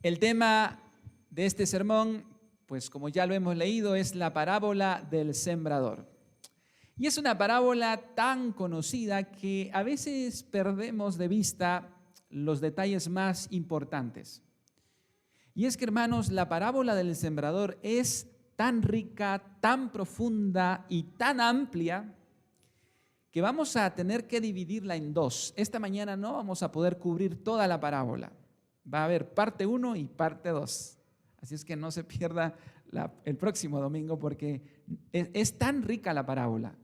El tema de este sermón, pues como ya lo hemos leído, es la parábola del sembrador. Y es una parábola tan conocida que a veces perdemos de vista los detalles más importantes. Y es que, hermanos, la parábola del sembrador es tan rica, tan profunda y tan amplia que vamos a tener que dividirla en dos. Esta mañana no vamos a poder cubrir toda la parábola. Va a haber parte 1 y parte 2. Así es que no se pierda el próximo domingo porque es tan rica la parábola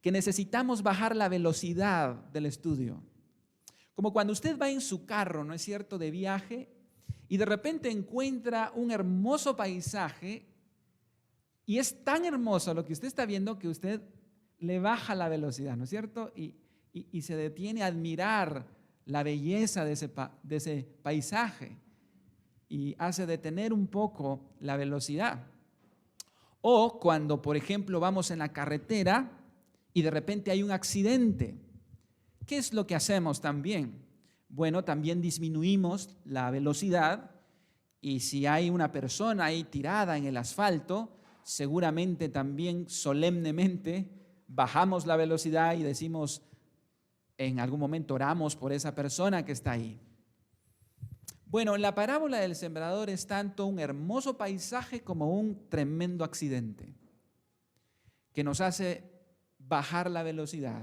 que necesitamos bajar la velocidad del estudio. Como cuando usted va en su carro, ¿no es cierto?, de viaje y de repente encuentra un hermoso paisaje y es tan hermoso lo que usted está viendo que usted le baja la velocidad, ¿no es cierto? Y se detiene a admirar la belleza de ese paisaje y hace detener un poco la velocidad. O cuando, por ejemplo, vamos en la carretera y de repente hay un accidente. ¿Qué es lo que hacemos también? Bueno, también disminuimos la velocidad y si hay una persona ahí tirada en el asfalto, seguramente también solemnemente bajamos la velocidad y decimos, en algún momento oramos por esa persona que está ahí. Bueno, la parábola del sembrador es tanto un hermoso paisaje como un tremendo accidente que nos hace bajar la velocidad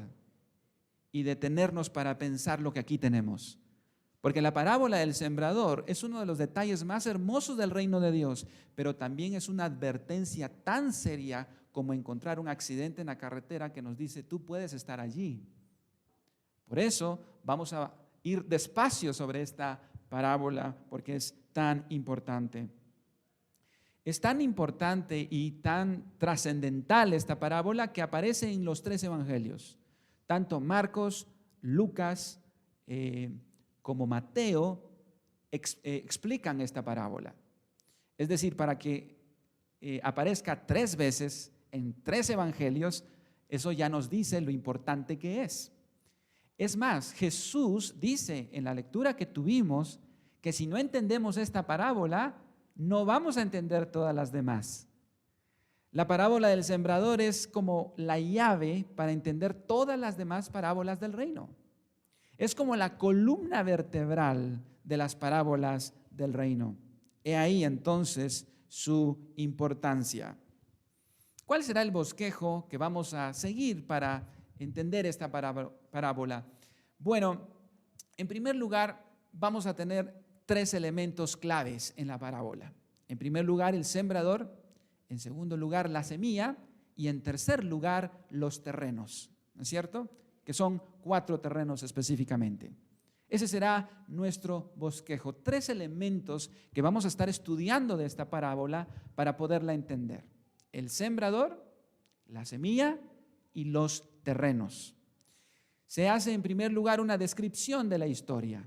y detenernos para pensar lo que aquí tenemos. Porque la parábola del sembrador es uno de los detalles más hermosos del reino de Dios, pero también es una advertencia tan seria como encontrar un accidente en la carretera que nos dice, tú puedes estar allí. Por eso vamos a ir despacio sobre esta parábola porque es tan importante. Es tan importante y tan trascendental esta parábola que aparece en los 3 evangelios. Tanto Marcos, Lucas como Mateo explican esta parábola. Es decir, para que aparezca 3 veces en 3 evangelios, eso ya nos dice lo importante que es. Es más, Jesús dice en la lectura que tuvimos que si no entendemos esta parábola, no vamos a entender todas las demás. La parábola del sembrador es como la llave para entender todas las demás parábolas del reino. Es como la columna vertebral de las parábolas del reino. He ahí entonces su importancia. ¿Cuál será el bosquejo que vamos a seguir para entender esta parábola? Bueno, en primer lugar, vamos a tener 3 elementos claves en la parábola. En primer lugar, el sembrador. En segundo lugar, la semilla. Y en tercer lugar, los terrenos. ¿No es cierto? Que son 4 terrenos específicamente. Ese será nuestro bosquejo. 3 elementos que vamos a estar estudiando de esta parábola para poderla entender. El sembrador, la semilla y los terrenos. Se hace en primer lugar una descripción de la historia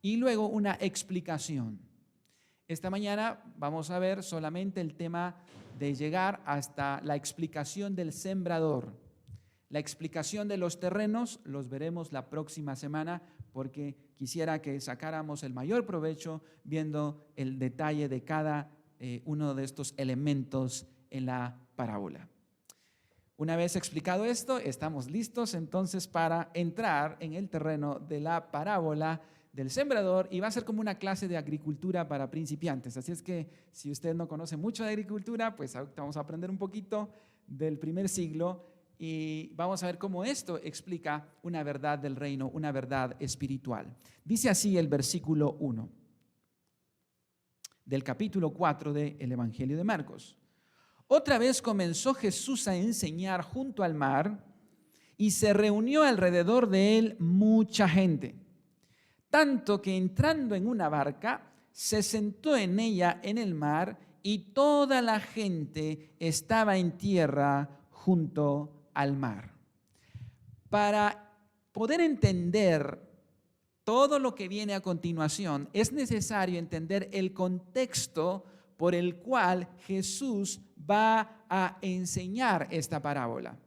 y luego una explicación. Esta mañana vamos a ver solamente el tema de llegar hasta la explicación del sembrador. La explicación de los terrenos los veremos la próxima semana porque quisiera que sacáramos el mayor provecho viendo el detalle de cada uno de estos elementos en la parábola. Una vez explicado esto, estamos listos entonces para entrar en el terreno de la parábola del sembrador y va a ser como una clase de agricultura para principiantes. Así es que si usted no conoce mucho de agricultura, pues ahorita vamos a aprender un poquito del primer siglo y vamos a ver cómo esto explica una verdad del reino, una verdad espiritual. Dice así el versículo 1 del capítulo 4 del Evangelio de Marcos. Otra vez comenzó Jesús a enseñar junto al mar y se reunió alrededor de él mucha gente, tanto que entrando en una barca se sentó en ella en el mar y toda la gente estaba en tierra junto al mar. Para poder entender todo lo que viene a continuación, es necesario entender el contexto por el cual Jesús va a enseñar esta parábola.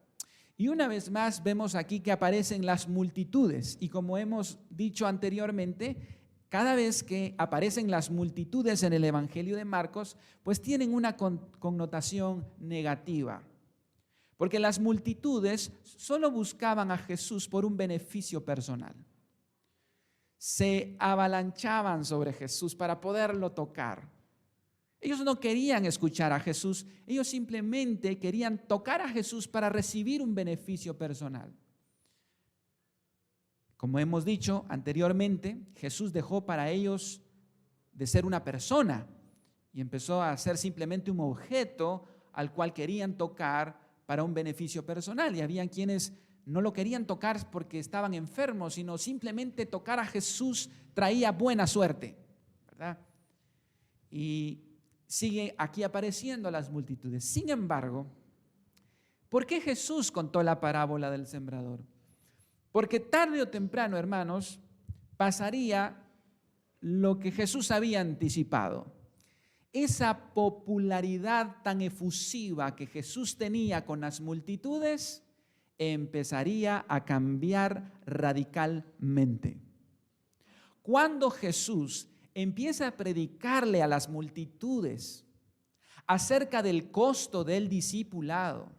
Y una vez más vemos aquí que aparecen las multitudes y como hemos dicho anteriormente, cada vez que aparecen las multitudes en el Evangelio de Marcos, pues tienen una connotación negativa. Porque las multitudes solo buscaban a Jesús por un beneficio personal. Se avalanchaban sobre Jesús para poderlo tocar. Ellos no querían escuchar a Jesús, ellos simplemente querían tocar a Jesús para recibir un beneficio personal. Como hemos dicho anteriormente, Jesús dejó para ellos de ser una persona y empezó a ser simplemente un objeto al cual querían tocar para un beneficio personal. Y habían quienes no lo querían tocar porque estaban enfermos, sino simplemente tocar a Jesús traía buena suerte, ¿verdad? Y sigue aquí apareciendo las multitudes. Sin embargo, ¿por qué Jesús contó la parábola del sembrador? Porque tarde o temprano, hermanos, pasaría lo que Jesús había anticipado. Esa popularidad tan efusiva que Jesús tenía con las multitudes empezaría a cambiar radicalmente. Cuando Jesús empieza a predicarle a las multitudes acerca del costo del discipulado,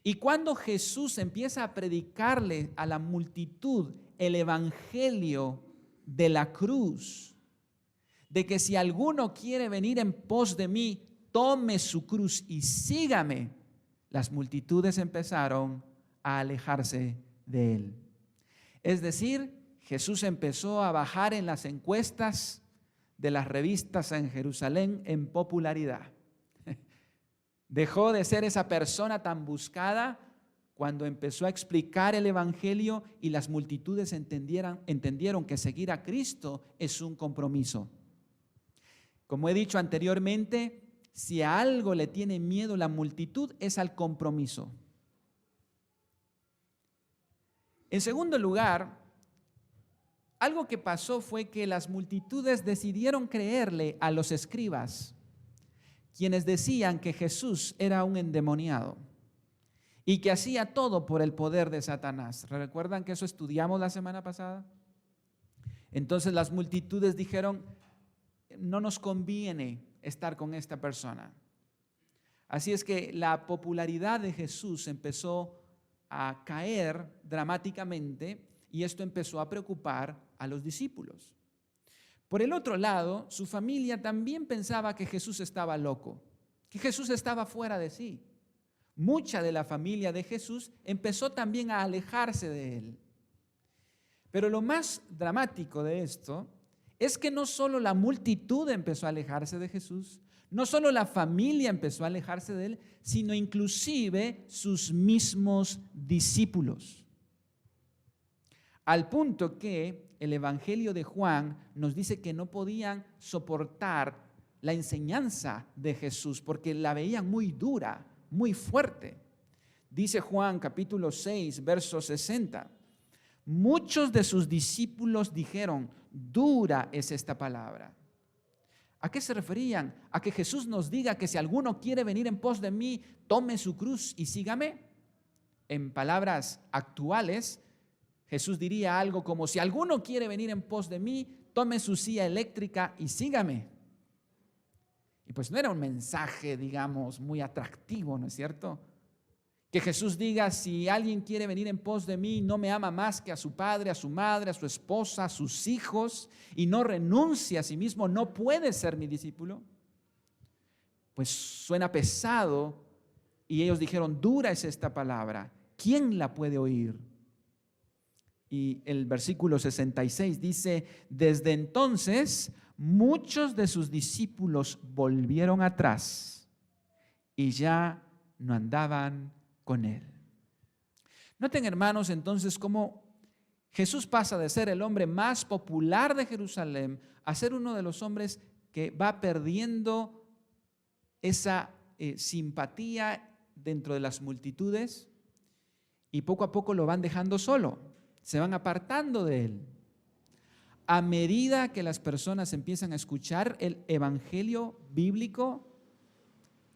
y cuando Jesús empieza a predicarle a la multitud el evangelio de la cruz, de que si alguno quiere venir en pos de mí, tome su cruz y sígame, las multitudes empezaron a alejarse de él. Es decir, Jesús empezó a bajar en las encuestas de las revistas en Jerusalén en popularidad. Dejó de ser esa persona tan buscada cuando empezó a explicar el evangelio y las multitudes entendieron que seguir a Cristo es un compromiso. Como he dicho anteriormente, si a algo le tiene miedo la multitud es al compromiso. En segundo lugar, algo que pasó fue que las multitudes decidieron creerle a los escribas, quienes decían que Jesús era un endemoniado y que hacía todo por el poder de Satanás. ¿Recuerdan que eso estudiamos la semana pasada? Entonces las multitudes dijeron, no nos conviene estar con esta persona. Así es que la popularidad de Jesús empezó a caer dramáticamente y esto empezó a preocupar a los discípulos. Por el otro lado, su familia también pensaba que Jesús estaba loco, que Jesús estaba fuera de sí. Mucha de la familia de Jesús empezó también a alejarse de él. Pero lo más dramático de esto es que no solo la multitud empezó a alejarse de Jesús, no solo la familia empezó a alejarse de él, sino inclusive sus mismos discípulos. Al punto que el Evangelio de Juan nos dice que no podían soportar la enseñanza de Jesús porque la veían muy dura, muy fuerte. Dice Juan capítulo 6, verso 60. Muchos de sus discípulos dijeron, dura es esta palabra. ¿A qué se referían? A que Jesús nos diga que si alguno quiere venir en pos de mí, tome su cruz y sígame. En palabras actuales, Jesús diría algo como, si alguno quiere venir en pos de mí, tome su silla eléctrica y sígame. Y pues no era un mensaje, digamos, muy atractivo, ¿no es cierto? Que Jesús diga, si alguien quiere venir en pos de mí, no me ama más que a su padre, a su madre, a su esposa, a sus hijos, y no renuncia a sí mismo, no puede ser mi discípulo. Pues suena pesado, y ellos dijeron, dura es esta palabra, ¿quién la puede oír? Y el versículo 66 dice, desde entonces muchos de sus discípulos volvieron atrás y ya no andaban con él. Noten, hermanos, entonces cómo Jesús pasa de ser el hombre más popular de Jerusalén a ser uno de los hombres que va perdiendo esa simpatía dentro de las multitudes y poco a poco lo van dejando solo. Se van apartando de él. A medida que las personas empiezan a escuchar el evangelio bíblico,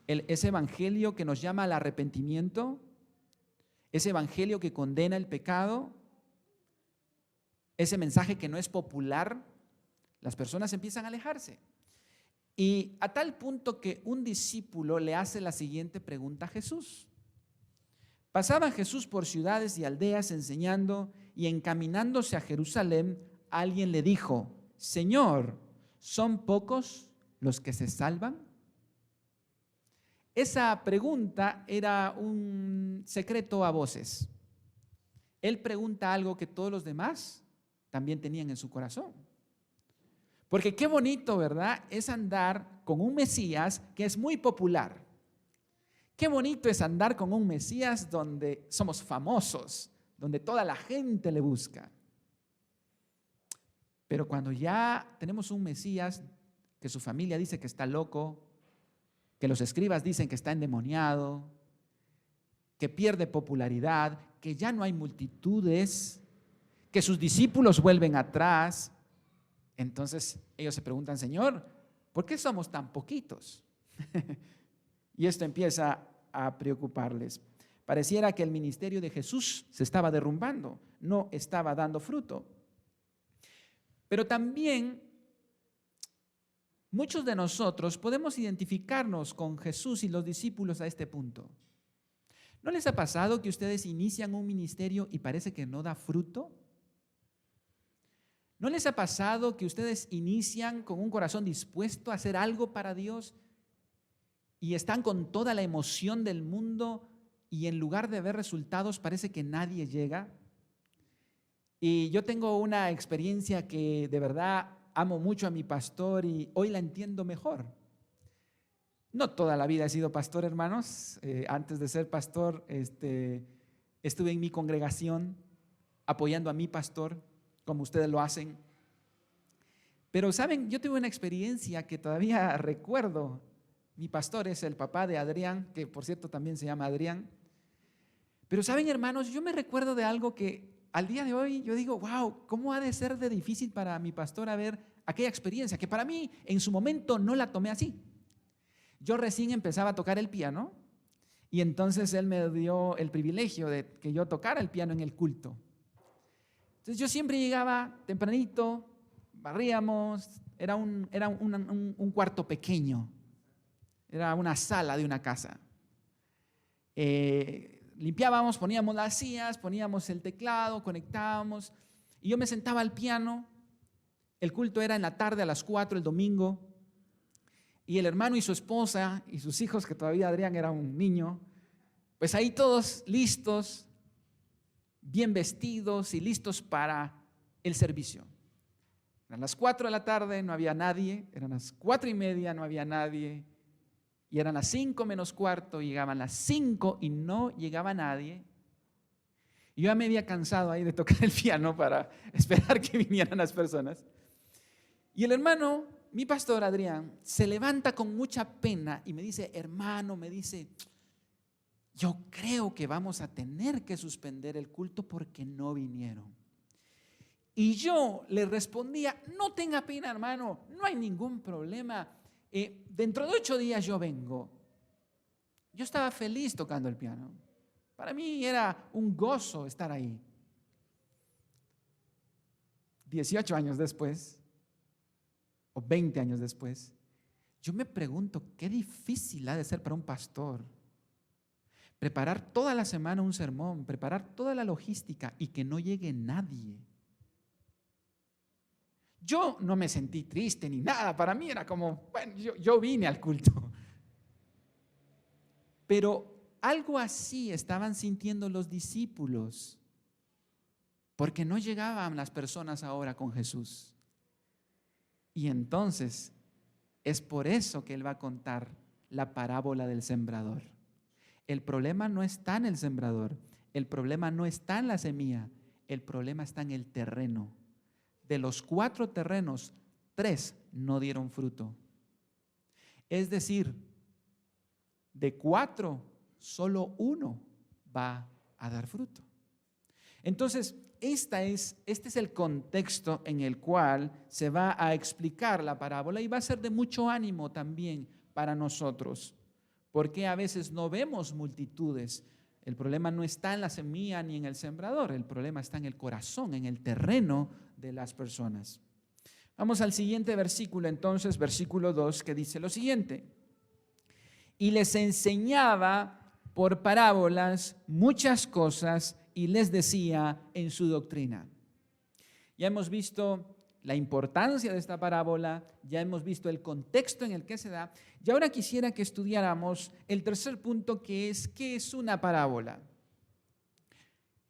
ese evangelio que nos llama al arrepentimiento, ese evangelio que condena el pecado, ese mensaje que no es popular, Las personas empiezan a alejarse. Y a tal punto que un discípulo le hace la siguiente pregunta a Jesús. Pasaba Jesús por ciudades y aldeas enseñando, y encaminándose a Jerusalén, alguien le dijo: Señor, ¿son pocos los que se salvan? Esa pregunta era un secreto a voces. Él pregunta algo que todos los demás también tenían en su corazón. Porque qué bonito, ¿verdad?, es andar con un Mesías que es muy popular. Qué bonito es andar con un Mesías donde somos famosos, donde toda la gente le busca. Pero cuando ya tenemos un Mesías que su familia dice que está loco, que los escribas dicen que está endemoniado, que pierde popularidad, que ya no hay multitudes, que sus discípulos vuelven atrás, entonces ellos se preguntan: Señor, ¿por qué somos tan poquitos? Y esto empieza a preocuparles. Pareciera que el ministerio de Jesús se estaba derrumbando, no estaba dando fruto. Pero también muchos de nosotros podemos identificarnos con Jesús y los discípulos a este punto. ¿No les ha pasado que ustedes inician un ministerio y parece que no da fruto? ¿No les ha pasado que ustedes inician con un corazón dispuesto a hacer algo para Dios y están con toda la emoción del mundo y en lugar de ver resultados parece que nadie llega? Y yo tengo una experiencia que de verdad amo mucho a mi pastor y hoy la entiendo mejor. No toda la vida he sido pastor, hermanos. Antes de ser pastor, estuve en mi congregación apoyando a mi pastor, como ustedes lo hacen. Pero saben, yo tuve una experiencia que todavía recuerdo. Mi pastor es el papá de Adrián, que por cierto también se llama Adrián. Pero saben, hermanos, yo me recuerdo de algo que al día de hoy yo digo: wow, ¿cómo ha de ser de difícil para mi pastor haber aquella experiencia? Que para mí en su momento no la tomé así. Yo recién empezaba a tocar el piano y entonces él me dio el privilegio de que yo tocara el piano en el culto. Entonces yo siempre llegaba tempranito, barríamos, era un cuarto pequeño, era una sala de una casa. Limpiábamos, poníamos las sillas, poníamos el teclado, conectábamos y yo me sentaba al piano. El culto era en la tarde a las 4 el domingo y el hermano y su esposa y sus hijos, que todavía Adrián era un niño, pues ahí todos listos, bien vestidos y listos para el servicio. Eran las 4 de la tarde, no había nadie, eran las 4:30, no había nadie. Y eran las 5 menos cuarto, llegaban las 5 y no llegaba nadie. Y yo ya me había cansado ahí de tocar el piano para esperar que vinieran las personas. Y el hermano, mi pastor Adrián, se levanta con mucha pena y me dice: hermano, me dice, yo creo que vamos a tener que suspender el culto porque no vinieron. Y yo le respondía: no tenga pena, hermano, no hay ningún problema. Dentro de 8 días yo vengo. Yo estaba feliz tocando el piano. Para mí era un gozo estar ahí. 18 años después, o 20 años después, yo me pregunto qué difícil ha de ser para un pastor preparar toda la semana un sermón, preparar toda la logística y que no llegue nadie. Yo no me sentí triste ni nada, para mí era como, bueno, yo vine al culto. Pero algo así estaban sintiendo los discípulos, porque no llegaban las personas ahora con Jesús. Y entonces es por eso que Él va a contar la parábola del sembrador. El problema no está en el sembrador, el problema no está en la semilla, el problema está en el terreno. De los 4 terrenos, 3 no dieron fruto. Es decir, de 4, solo 1 va a dar fruto. Entonces, este es el contexto en el cual se va a explicar la parábola y va a ser de mucho ánimo también para nosotros, porque a veces no vemos multitudes. El problema no está en la semilla ni en el sembrador, el problema está en el corazón, en el terreno de las personas. Vamos al siguiente versículo, entonces, versículo 2, que dice lo siguiente. Y les enseñaba por parábolas muchas cosas y les decía en su doctrina. Ya hemos visto la importancia de esta parábola, ya hemos visto el contexto en el que se da, y ahora quisiera que estudiáramos el tercer punto, que es ¿qué es una parábola?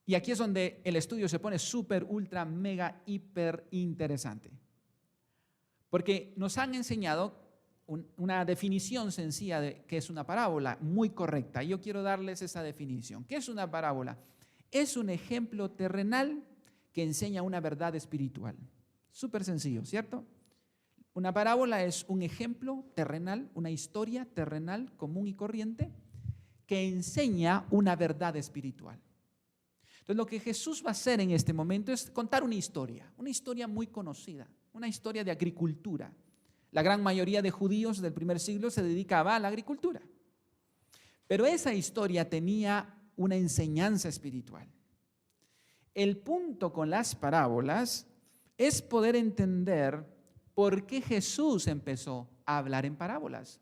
Y aquí es donde el estudio se pone súper, ultra, mega, hiper interesante. Porque nos han enseñado una definición sencilla de qué es una parábola, muy correcta. Yo quiero darles esa definición. ¿Qué es una parábola? Es un ejemplo terrenal que enseña una verdad espiritual. Súper sencillo, ¿cierto? Una parábola es un ejemplo terrenal, una historia terrenal común y corriente que enseña una verdad espiritual. Entonces, lo que Jesús va a hacer en este momento es contar una historia muy conocida, una historia de agricultura. La gran mayoría de judíos del primer siglo se dedicaba a la agricultura. Pero esa historia tenía una enseñanza espiritual. El punto con las parábolas es poder entender por qué Jesús empezó a hablar en parábolas.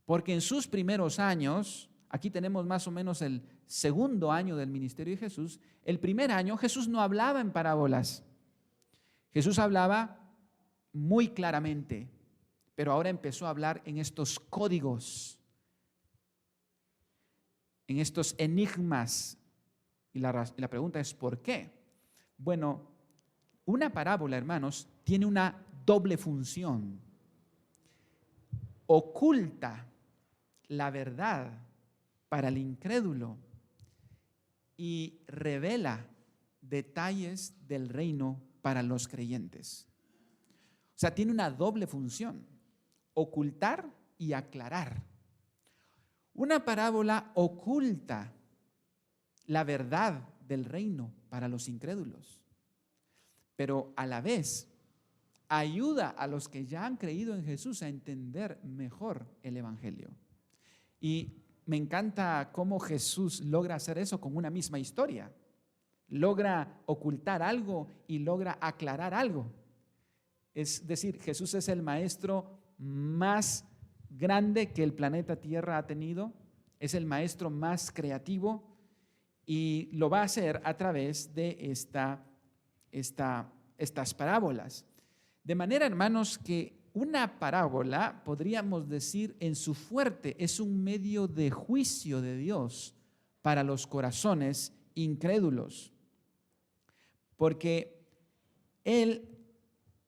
Porque en sus primeros años, aquí tenemos más o menos el segundo año del ministerio de Jesús, el primer año Jesús no hablaba en parábolas. Jesús hablaba muy claramente, pero ahora empezó a hablar en estos códigos, en estos enigmas. Y la pregunta es, ¿por qué? Bueno, una parábola, hermanos, tiene una doble función. Oculta la verdad para el incrédulo y revela detalles del reino para los creyentes. O sea, tiene una doble función, ocultar y aclarar. Una parábola oculta la verdad del reino para los incrédulos, pero a la vez ayuda a los que ya han creído en Jesús a entender mejor el evangelio. Y me encanta cómo Jesús logra hacer eso con una misma historia. Logra ocultar algo y logra aclarar algo. Es decir, Jesús es el maestro más grande que el planeta Tierra ha tenido, es el maestro más creativo y lo va a hacer a través de estas parábolas. De manera, hermanos, que una parábola, podríamos decir, en su fuerte es un medio de juicio de Dios para los corazones incrédulos, porque Él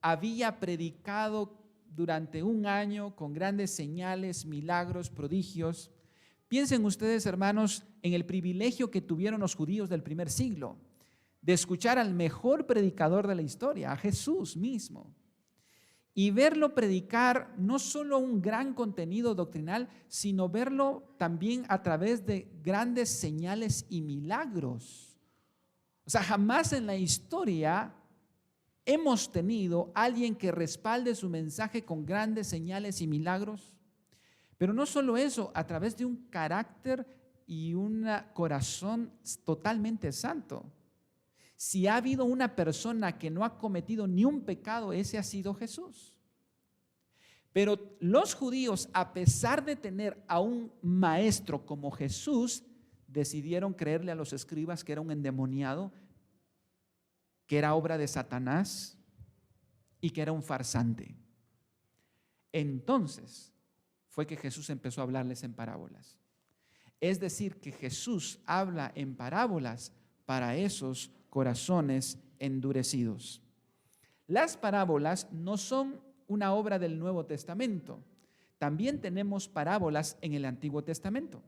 había predicado durante un año con grandes señales, milagros, prodigios. Piensen ustedes, hermanos, en el privilegio que tuvieron los judíos del primer siglo de escuchar al mejor predicador de la historia, a Jesús mismo, y verlo predicar no solo un gran contenido doctrinal, sino verlo también a través de grandes señales y milagros. O sea, jamás en la historia hemos tenido alguien que respalde su mensaje con grandes señales y milagros. Pero no solo eso, a través de un carácter y un corazón totalmente santo. Si ha habido una persona que no ha cometido ni un pecado, ese ha sido Jesús. Pero los judíos, a pesar de tener a un maestro como Jesús, decidieron creerle a los escribas que era un endemoniado, que era obra de Satanás y que era un farsante. Entonces fue que Jesús empezó a hablarles en parábolas. Es decir, que Jesús habla en parábolas para esos corazones endurecidos. Las parábolas no son una obra del Nuevo Testamento. También tenemos parábolas en el Antiguo Testamento.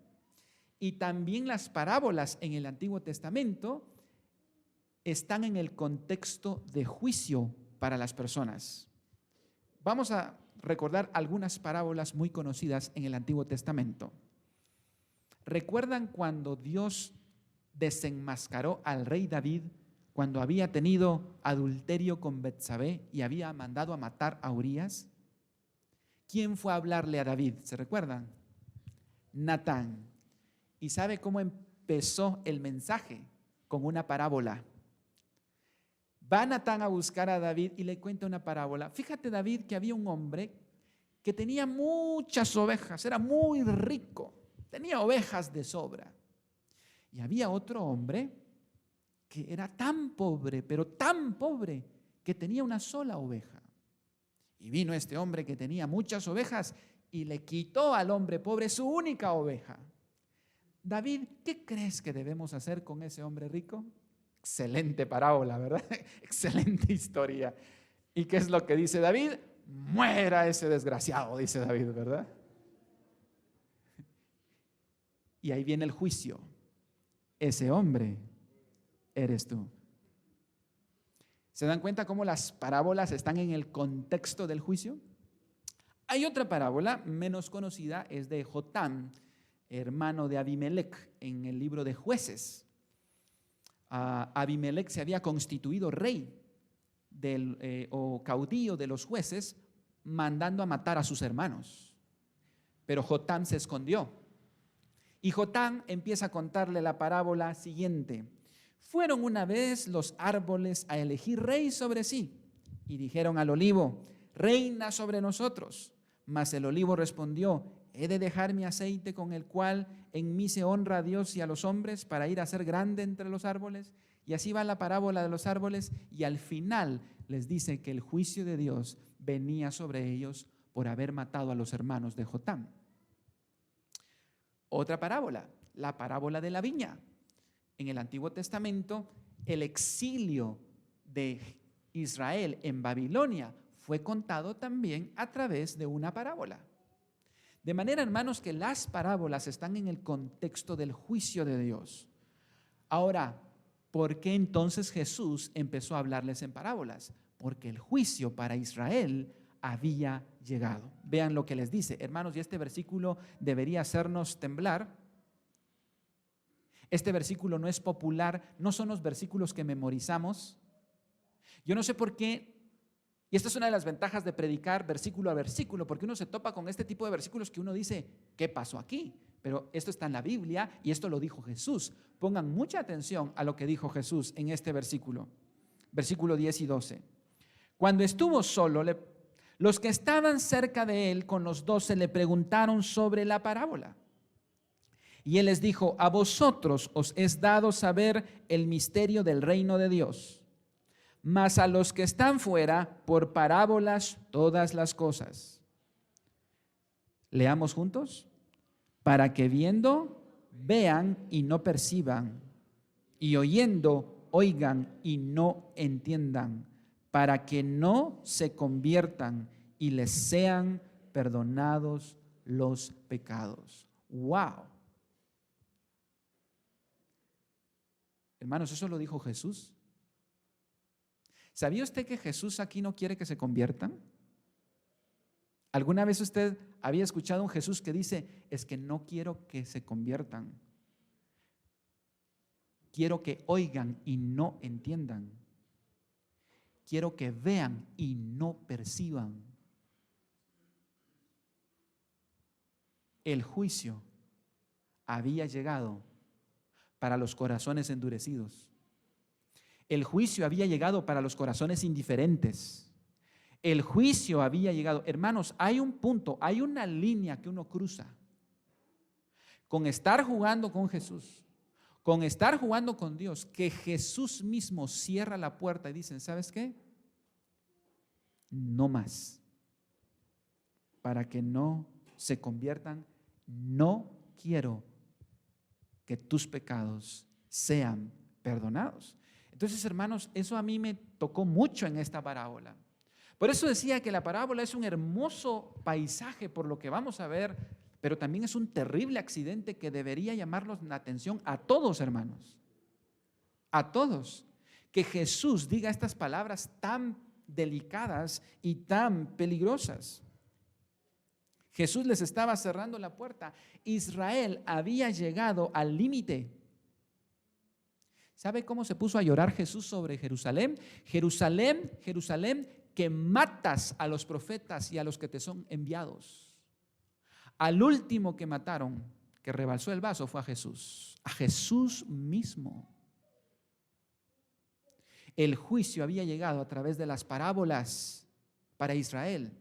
Y también las parábolas en el Antiguo Testamento están en el contexto de juicio para las personas. Vamos a recordar algunas parábolas muy conocidas en el Antiguo Testamento. ¿Recuerdan cuando Dios desenmascaró al rey David cuando había tenido adulterio con Betsabé y había mandado a matar a Urías? ¿Quién fue a hablarle a David? ¿Se recuerdan? Natán. ¿Y sabe cómo empezó el mensaje? Con una parábola. Va Natán a buscar a David y le cuenta una parábola. Fíjate, David, que había un hombre que tenía muchas ovejas, era muy rico, tenía ovejas de sobra. Y había otro hombre que era tan pobre, pero tan pobre, que tenía una sola oveja. Y vino este hombre que tenía muchas ovejas y le quitó al hombre pobre su única oveja. David, ¿qué crees que debemos hacer con ese hombre rico? Excelente parábola, ¿verdad? Excelente historia. ¿Y qué es lo que dice David? Muera ese desgraciado, dice David, ¿verdad? Y ahí viene el juicio. Ese hombre eres tú. ¿Se dan cuenta cómo las parábolas están en el contexto del juicio? Hay otra parábola menos conocida, es de Jotam, hermano de Abimelec, en el libro de Jueces. Abimelec se había constituido rey o caudillo de los jueces, mandando a matar a sus hermanos. Pero Jotam se escondió. Y Jotam empieza a contarle la parábola siguiente. Fueron una vez los árboles a elegir rey sobre sí, y dijeron al olivo: reina sobre nosotros. Mas el olivo respondió: ¿he de dejar mi aceite con el cual en mí se honra a Dios y a los hombres para ir a ser grande entre los árboles? Y así va la parábola de los árboles, y al final les dice que el juicio de Dios venía sobre ellos por haber matado a los hermanos de Jotam. Otra parábola, la parábola de la viña. En el Antiguo Testamento, el exilio de Israel en Babilonia fue contado también a través de una parábola. De manera, hermanos, que las parábolas están en el contexto del juicio de Dios. Ahora, ¿por qué entonces Jesús empezó a hablarles en parábolas? Porque el juicio para Israel había llegado. Vean lo que les dice, hermanos, y este versículo debería hacernos temblar. Este versículo no es popular, no son los versículos que memorizamos. Yo no sé por qué, y esta es una de las ventajas de predicar versículo a versículo, porque uno se topa con este tipo de versículos que uno dice, ¿qué pasó aquí? Pero esto está en la Biblia y esto lo dijo Jesús. Pongan mucha atención a lo que dijo Jesús en este versículo, versículo 10 y 12. Cuando estuvo solo, los que estaban cerca de él con los 12 le preguntaron sobre la parábola. Y él les dijo: a vosotros os es dado saber el misterio del reino de Dios, mas a los que están fuera, por parábolas todas las cosas. Leamos juntos. Para que viendo, vean y no perciban, y oyendo, oigan y no entiendan, para que no se conviertan y les sean perdonados los pecados. ¡Wow! Hermanos, eso lo dijo Jesús. ¿Sabía usted que Jesús aquí no quiere que se conviertan? ¿Alguna vez usted había escuchado a un Jesús que dice: es que no quiero que se conviertan, quiero que oigan y no entiendan, quiero que vean y no perciban? El juicio había llegado para los corazones endurecidos. El juicio había llegado para los corazones indiferentes. El juicio había llegado. Hermanos, hay un punto, hay una línea que uno cruza con estar jugando con Jesús, con estar jugando con Dios, que Jesús mismo cierra la puerta y dicen: ¿sabes qué? No más. Para que no se conviertan, no quiero que tus pecados sean perdonados. Entonces, hermanos, eso a mí me tocó mucho en esta parábola. Por eso decía que la parábola es un hermoso paisaje por lo que vamos a ver, pero también es un terrible accidente que debería llamarnos la atención a todos, hermanos. A todos. Que Jesús diga estas palabras tan delicadas y tan peligrosas. Jesús les estaba cerrando la puerta. Israel había llegado al límite. ¿Sabe cómo se puso a llorar Jesús sobre Jerusalén? Jerusalén, Jerusalén, que matas a los profetas y a los que te son enviados. Al último que mataron, que rebalsó el vaso, fue a Jesús mismo. el juicio había llegado a través de las parábolas para Israel.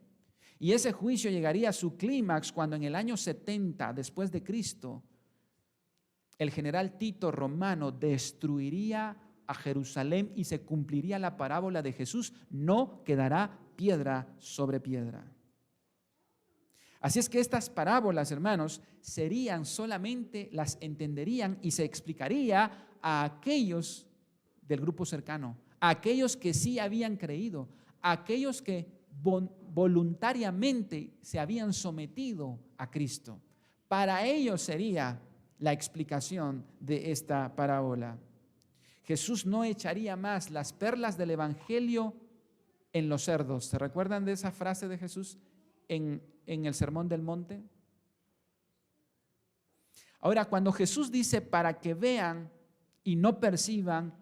Y ese juicio llegaría a su clímax cuando en el año 70 después de Cristo, el general Tito romano destruiría a Jerusalén y se cumpliría la parábola de Jesús: no quedará piedra sobre piedra. Así es que estas parábolas, hermanos, las entenderían y se explicaría a aquellos del grupo cercano, a aquellos que sí habían creído, a aquellos que voluntariamente se habían sometido a Cristo. Para ellos sería la explicación de esta parábola. Jesús no echaría más las perlas del evangelio en los cerdos. ¿Se recuerdan de esa frase de Jesús en el Sermón del Monte? Ahora, cuando Jesús dice para que vean y no perciban,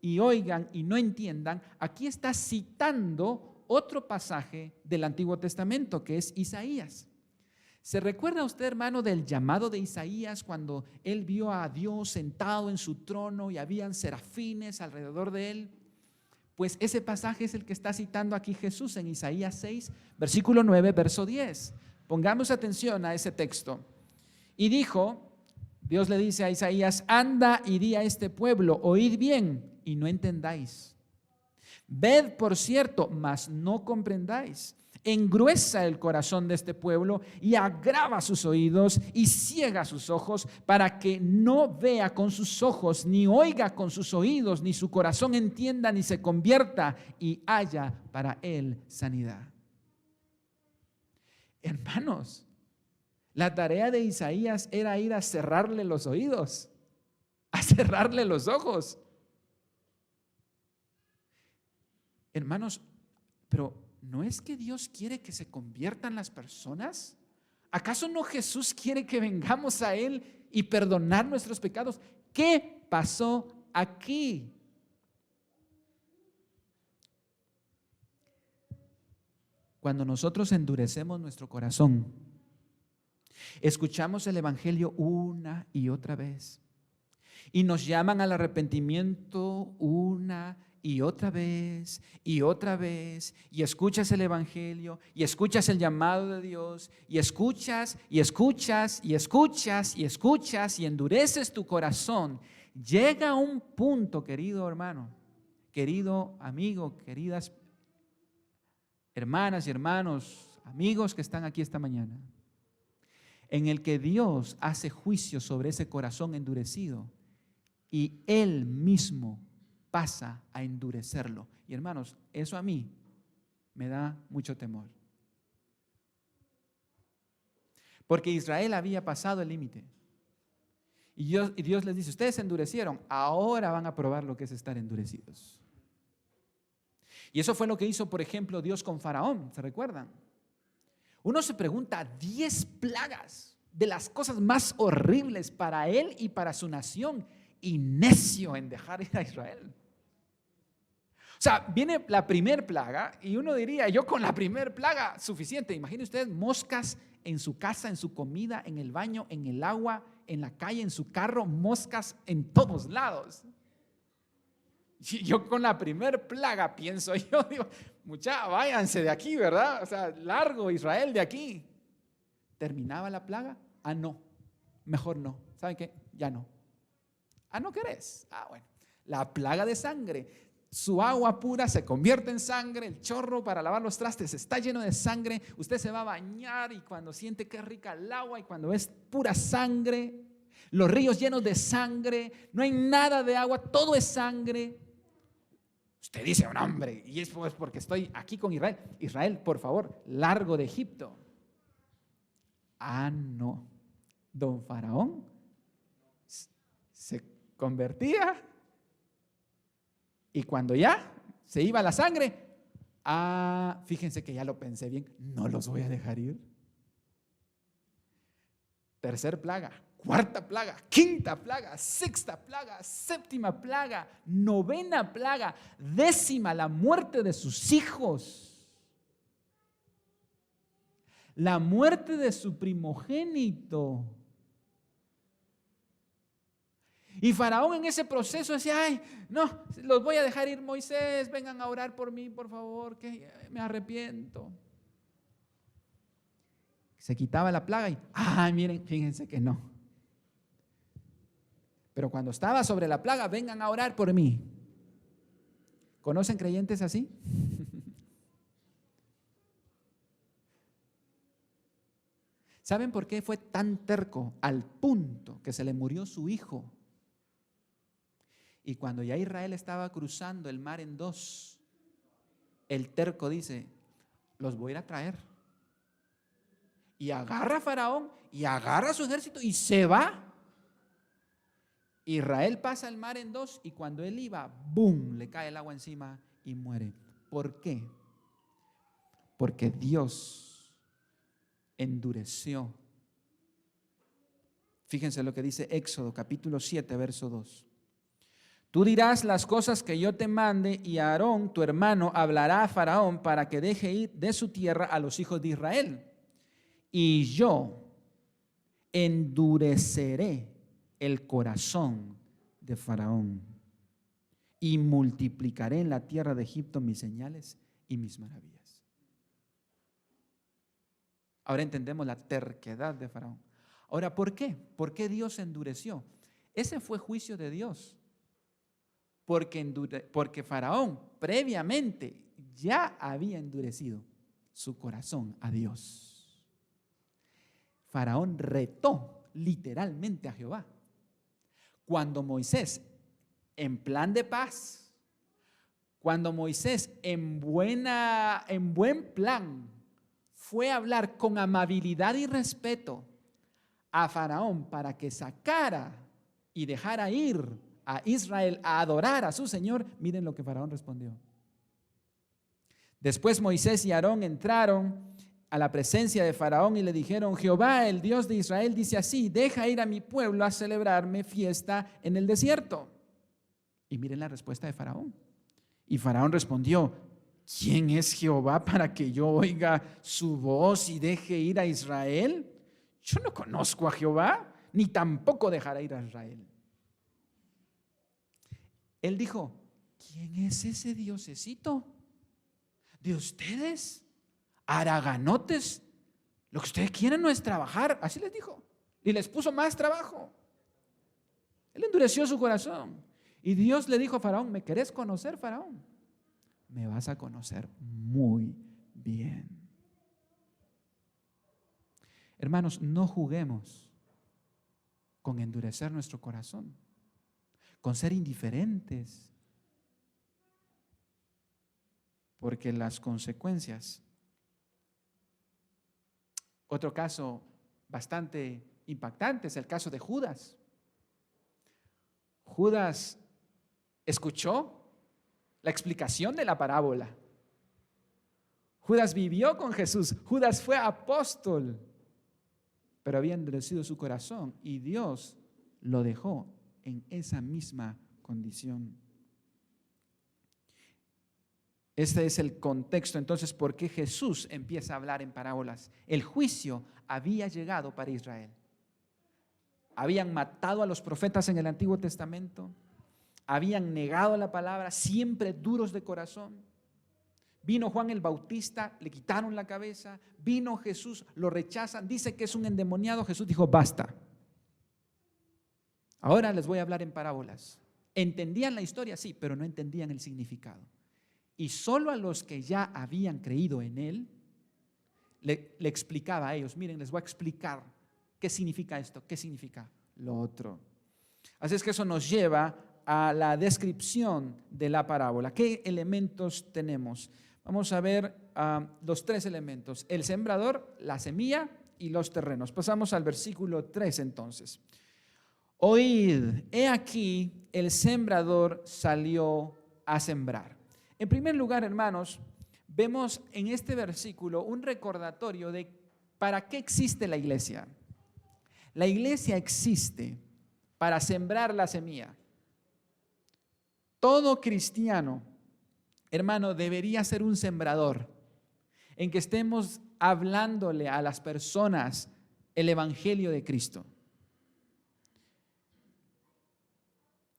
y oigan y no entiendan, aquí está citando otro pasaje del Antiguo Testamento, que es Isaías. ¿Se recuerda usted, hermano, del llamado de Isaías cuando él vio a Dios sentado en su trono y habían serafines alrededor de él? Pues ese pasaje es el que está citando aquí Jesús en Isaías 6, versículo 9, verso 10. Pongamos atención a ese texto. Y dijo, Dios le dice a Isaías: anda y di a este pueblo, oíd bien y no entendáis. Ved, por cierto, mas no comprendáis. Engruesa el corazón de este pueblo y agrava sus oídos y ciega sus ojos, para que no vea con sus ojos, ni oiga con sus oídos, ni su corazón entienda, ni se convierta y haya para él sanidad. Hermanos, la tarea de Isaías era ir a cerrarle los oídos, a cerrarle los ojos. Hermanos, pero ¿no es que Dios quiere que se conviertan las personas? ¿Acaso no Jesús quiere que vengamos a Él y perdonar nuestros pecados? ¿Qué pasó aquí? Cuando nosotros endurecemos nuestro corazón, escuchamos el Evangelio una y otra vez y nos llaman al arrepentimiento una y otra vez y otra vez, y escuchas el Evangelio y escuchas el llamado de Dios y escuchas y escuchas y escuchas y escuchas y endureces tu corazón, llega un punto, querido hermano, querido amigo, queridas hermanas y hermanos, amigos que están aquí esta mañana, en el que Dios hace juicio sobre ese corazón endurecido y Él mismo pasa a endurecerlo. Y hermanos, eso a mí me da mucho temor. Porque Israel había pasado el límite. Y Dios les dice: ustedes se endurecieron, ahora van a probar lo que es estar endurecidos. Y eso fue lo que hizo, por ejemplo, Dios con Faraón, ¿se recuerdan? Uno se pregunta, 10 plagas de las cosas más horribles para él y para su nación, y necio en dejar ir a Israel. O sea, viene la primer plaga y uno diría, yo con la primer plaga suficiente. Imagine usted moscas en su casa, en su comida, en el baño, en el agua, en la calle, en su carro, moscas en todos lados. Y yo con la primer plaga pienso, yo digo, mucha, váyanse de aquí, ¿verdad? O sea, largo Israel de aquí. ¿Terminaba la plaga? Ah, no, mejor no. ¿Saben qué? Ya no. Ah, ¿no querés? Ah, bueno. La plaga de sangre. Su agua pura se convierte en sangre, el chorro para lavar los trastes está lleno de sangre, usted se va a bañar y cuando siente que es rica el agua y cuando es pura sangre, los ríos llenos de sangre, no hay nada de agua, todo es sangre. Usted dice, un hombre, y es pues porque estoy aquí con Israel. Israel, por favor, largo de Egipto. Ah, no, don Faraón se convertía. Y cuando ya se iba la sangre, fíjense que ya lo pensé bien, no los voy a dejar ir. Tercer plaga, cuarta plaga, quinta plaga, sexta plaga, séptima plaga, novena plaga, décima, la muerte de sus hijos, la muerte de su primogénito. Y Faraón en ese proceso decía, ay, no, los voy a dejar ir, Moisés, vengan a orar por mí, por favor, que me arrepiento. Se quitaba la plaga y, ay, miren, fíjense que no. Pero cuando estaba sobre la plaga, vengan a orar por mí. ¿Conocen creyentes así? ¿Saben por qué fue tan terco? Al punto que se le murió su hijo. Y cuando ya Israel estaba cruzando el mar en dos, el terco dice, los voy a ir a traer. Y agarra a Faraón y agarra a su ejército y se va. Israel pasa el mar en dos y cuando él iba, ¡boom!, le cae el agua encima y muere. ¿Por qué? Porque Dios endureció. Fíjense lo que dice Éxodo capítulo 7, verso 2. Tú dirás las cosas que yo te mande y Aarón, tu hermano, hablará a Faraón para que deje ir de su tierra a los hijos de Israel. Y yo endureceré el corazón de Faraón y multiplicaré en la tierra de Egipto mis señales y mis maravillas. Ahora entendemos la terquedad de Faraón. Ahora, ¿por qué? ¿Por qué Dios endureció? Ese fue juicio de Dios. Porque Faraón previamente ya había endurecido su corazón a Dios. Faraón retó literalmente a Jehová. Cuando Moisés, en plan de paz, cuando Moisés en buen plan fue a hablar con amabilidad y respeto a Faraón para que sacara y dejara ir a Israel a adorar a su Señor, miren lo que Faraón respondió. Después Moisés y Aarón entraron a la presencia de Faraón y le dijeron, Jehová, el Dios de Israel, dice así, deja ir a mi pueblo a celebrarme fiesta en el desierto. Y miren la respuesta de Faraón. Y Faraón respondió, ¿quién es Jehová para que yo oiga su voz y deje ir a Israel? Yo no conozco a Jehová, ni tampoco dejará ir a Israel. Él dijo, ¿quién es ese diosecito de ustedes? Haraganotes, lo que ustedes quieren no es trabajar, así les dijo, y les puso más trabajo. Él endureció su corazón y Dios le dijo a Faraón, ¿me querés conocer, Faraón? Me vas a conocer muy bien. Hermanos, no juguemos con endurecer nuestro corazón, con ser indiferentes, porque las consecuencias. Otro caso bastante impactante es el caso de Judas. Judas escuchó la explicación de la parábola. Judas vivió con Jesús. Judas fue apóstol, pero había endurecido su corazón y Dios lo dejó en esa misma condición. Este es el contexto entonces por qué Jesús empieza a hablar en parábolas. El juicio había llegado para Israel. Habían matado a los profetas en el Antiguo Testamento, habían negado la palabra, siempre duros de corazón. Vino Juan el Bautista, le quitaron la cabeza. Vino Jesús, lo rechazan, dice que es un endemoniado. Jesús dijo, basta. Ahora les voy a hablar en parábolas. ¿Entendían la historia? Sí, pero no entendían el significado. Y solo a los que ya habían creído en Él, le explicaba a ellos, miren, les voy a explicar qué significa esto, qué significa lo otro. Así es que eso nos lleva a la descripción de la parábola. ¿Qué elementos tenemos? Vamos a ver los tres elementos: el sembrador, la semilla y los terrenos. Pasamos al versículo 3 entonces. Oíd, he aquí el sembrador salió a sembrar. En primer lugar, hermanos, vemos en este versículo un recordatorio de para qué existe la iglesia. La iglesia existe para sembrar la semilla. Todo cristiano, hermano, debería ser un sembrador, en que estemos hablándole a las personas el evangelio de Cristo.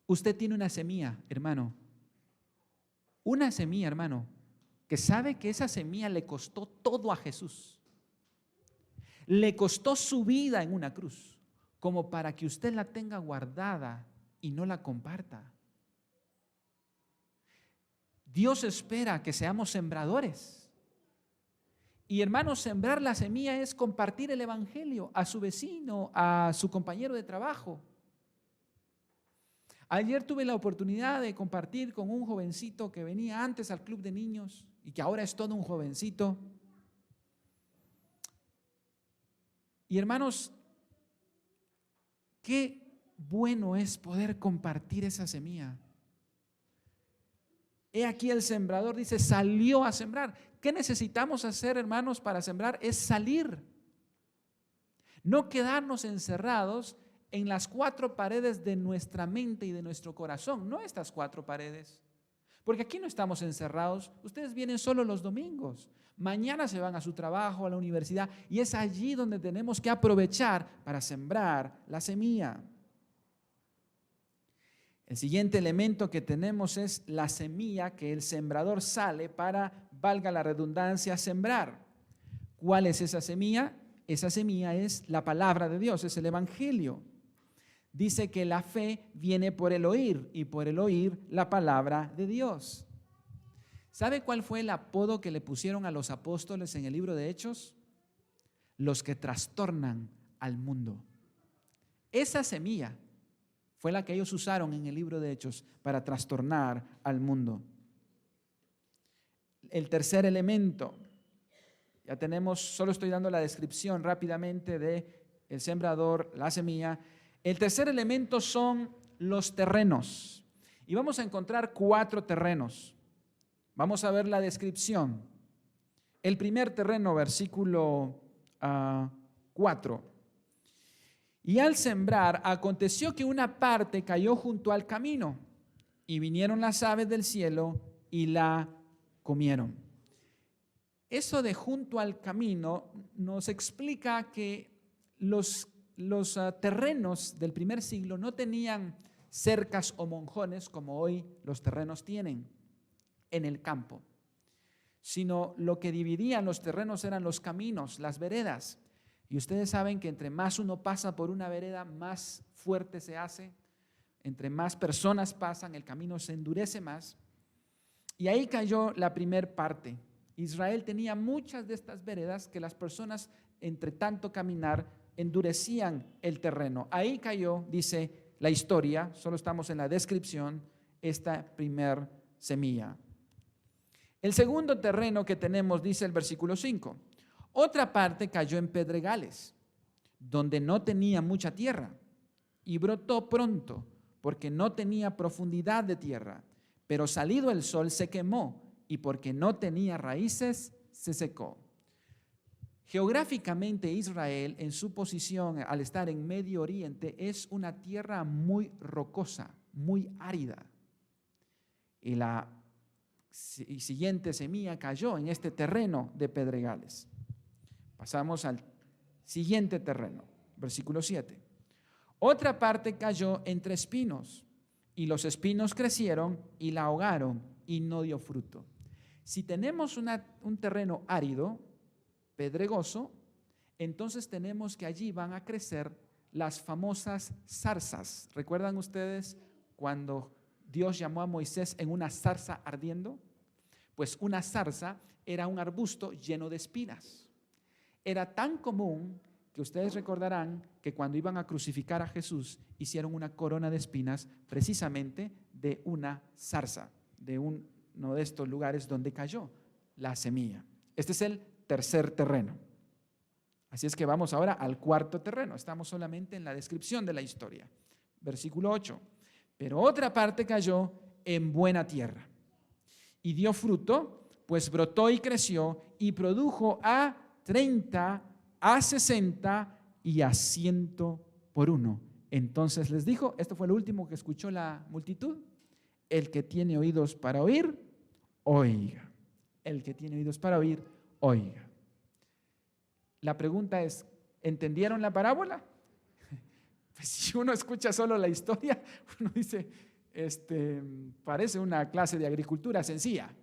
Usted tiene una semilla, hermano. Una semilla, hermano, que sabe que esa semilla le costó todo a Jesús. Le costó su vida en una cruz, como para que usted la tenga guardada y no la comparta. Dios espera que seamos sembradores. Y hermanos, sembrar la semilla es compartir el evangelio a su vecino, a su compañero de trabajo. Ayer tuve la oportunidad de compartir con un jovencito que venía antes al club de niños y que ahora es todo un jovencito. Y hermanos, qué bueno es poder compartir esa semilla. He aquí el sembrador dice, salió a sembrar. ¿Qué necesitamos hacer, hermanos, para sembrar? Es salir. No quedarnos encerrados en las 4 paredes de nuestra mente y de nuestro corazón, no estas 4 paredes. Porque aquí no estamos encerrados, ustedes vienen solo los domingos, mañana se van a su trabajo, a la universidad, y es allí donde tenemos que aprovechar para sembrar la semilla. El siguiente elemento que tenemos es la semilla que el sembrador sale para, valga la redundancia, sembrar. ¿Cuál es esa semilla? Esa semilla es la palabra de Dios, es el evangelio. Dice que la fe viene por el oír y por el oír la palabra de Dios. ¿Sabe cuál fue el apodo que le pusieron a los apóstoles en el libro de Hechos? Los que trastornan al mundo. Esa semilla fue la que ellos usaron en el libro de Hechos para trastornar al mundo. El tercer elemento, ya tenemos, solo estoy dando la descripción rápidamente de el sembrador, la semilla. El tercer elemento son los terrenos. Y vamos a encontrar 4 terrenos. Vamos a ver la descripción. El primer terreno, versículo 4. Y al sembrar, aconteció que una parte cayó junto al camino, y vinieron las aves del cielo y la comieron. Eso de junto al camino nos explica que los terrenos del primer siglo no tenían cercas o monjones como hoy los terrenos tienen en el campo, sino lo que dividían los terrenos eran los caminos, las veredas. Y ustedes saben que entre más uno pasa por una vereda, más fuerte se hace. Entre más personas pasan, el camino se endurece más. Y ahí cayó la primer parte. Israel tenía muchas de estas veredas que las personas, entre tanto caminar, endurecían el terreno. Ahí cayó, dice la historia, solo estamos en la descripción, esta primer semilla. El segundo terreno que tenemos, dice el versículo 5, otra parte cayó en pedregales, donde no tenía mucha tierra, y brotó pronto, porque no tenía profundidad de tierra, pero salido el sol se quemó, y porque no tenía raíces, se secó. Geográficamente Israel, en su posición al estar en Medio Oriente, es una tierra muy rocosa, muy árida. Y la siguiente semilla cayó en este terreno de pedregales. Pasamos al siguiente terreno, versículo 7. Otra parte cayó entre espinos, y los espinos crecieron y la ahogaron y no dio fruto. Si tenemos un terreno árido, pedregoso, entonces tenemos que allí van a crecer las famosas zarzas. ¿Recuerdan ustedes cuando Dios llamó a Moisés en una zarza ardiendo? Pues una zarza era un arbusto lleno de espinas. Era tan común que ustedes recordarán que cuando iban a crucificar a Jesús hicieron una corona de espinas precisamente de una zarza, de uno de estos lugares donde cayó la semilla. Este es el tercer terreno. Así es que vamos ahora al cuarto terreno. Estamos solamente en la descripción de la historia. Versículo 8. Pero otra parte cayó en buena tierra y dio fruto, pues brotó y creció y produjo a 30, a 60 y a 100 por uno. Entonces les dijo, esto fue lo último que escuchó la multitud, el que tiene oídos para oír, oiga. El que tiene oídos para oír, oiga. La pregunta es, ¿entendieron la parábola? Pues si uno escucha solo la historia, uno dice, parece una clase de agricultura sencilla.